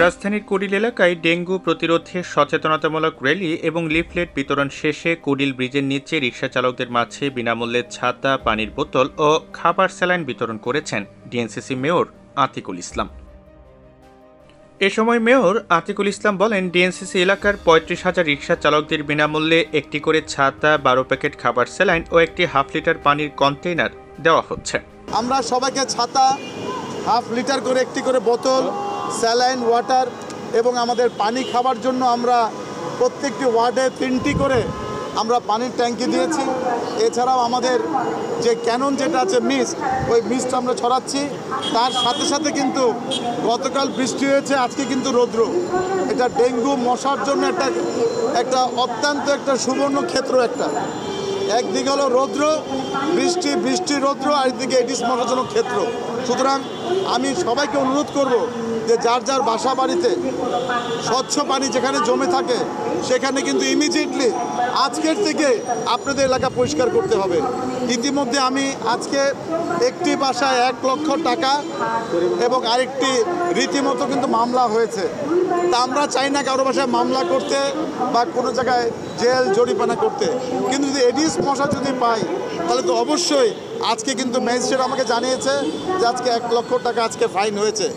রাজধানীর কুড়িল এলাকায় ডেঙ্গু প্রতিরোধে সচেতনতামূলক র্যালি এবং লিফলেট বিতরণ শেষে কুড়িল ব্রিজের নিচে রিকশা চালকদের মাঝে বিনামূল্যে ছাতা, পানির বোতল ও খাবার স্যালাইন বিতরণ করেছেন ডিএনসিসি মেয়র আতিকুল ইসলাম। এ সময় মেয়র আতিকুল ইসলাম বলেন, ডিএনসিসি এলাকার ৩৫,০০০ রিকশা চালকদের বিনামূল্যে একটি করে ছাতা, ১২ প্যাকেট খাবার স্যালাইন ও একটি হাফ লিটার পানির কন্টেইনার দেওয়া হচ্ছে। আমরা সবাইকে ছাতা, হাফ লিটার করে একটি করে বোতল, স্যালাইন, ওয়াটার এবং আমাদের পানি খাবার জন্য আমরা প্রত্যেকটি ওয়ার্ডে ৩টি করে আমরা পানির ট্যাঙ্কি দিয়েছি। এছাড়াও আমাদের যে ক্যানন যেটা আছে মিস্ট, ওই মিস্ট আমরা ছড়াচ্ছি। তার সাথে সাথে কিন্তু গতকাল বৃষ্টি হয়েছে, আজকে কিন্তু রৌদ্র। এটা ডেঙ্গু মশার জন্য একটা অত্যন্ত একটা সুবর্ণ ক্ষেত্র। একদিকে হলো রৌদ্র, বৃষ্টি রৌদ্র, আর একদিকে এডিস মশাজনক ক্ষেত্র। সুতরাং আমি সবাইকে অনুরোধ করব যে যার যার বাসা বাড়িতে স্বচ্ছ পানি যেখানে জমে থাকে সেখানে কিন্তু ইমিডিয়েটলি আজকের থেকে আপনাদের এলাকা পরিষ্কার করতে হবে। ইতিমধ্যে আমি আজকে একটি বাসায় ১ লক্ষ টাকা এবং আরেকটি রীতিমতো কিন্তু মামলা হয়েছে। তা আমরা চাই না কারো বাসায় মামলা করতে বা কোনো জায়গায় জেল জরিমানা করতে, কিন্তু যদি এডিস মশা যদি পাই তাহলে তো অবশ্যই আজকে কিন্তু ম্যাজিস্ট্রেট আমাকে জানিয়েছে যে আজকে ১ লক্ষ টাকা আজকে ফাইন হয়েছে।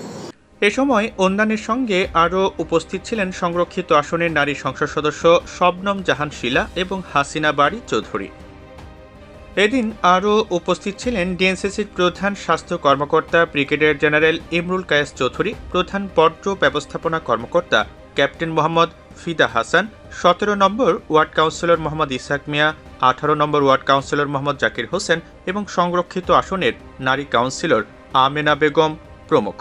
এ সময় অন্যান্যের সঙ্গে আরও উপস্থিত ছিলেন সংরক্ষিত আসনের নারী সংসদ সদস্য শবনম জাহান শিলা এবং হাসিনা বাড়ি চৌধুরী। এদিন আরও উপস্থিত ছিলেন ডিএনসিসির প্রধান স্বাস্থ্য কর্মকর্তা ব্রিগেডিয়ার জেনারেল ইমরুল কায়েস চৌধুরী, প্রধান বর্জ্য ব্যবস্থাপনা কর্মকর্তা ক্যাপ্টেন মোহাম্মদ ফিদা হাসান, ১৭ নম্বর ওয়ার্ড কাউন্সিলর মোহাম্মদ ইসহাক মিয়া, ১৮ নম্বর ওয়ার্ড কাউন্সিলর মোহাম্মদ জাকির হোসেন এবং সংরক্ষিত আসনের নারী কাউন্সিলর আমেনা বেগম প্রমুখ।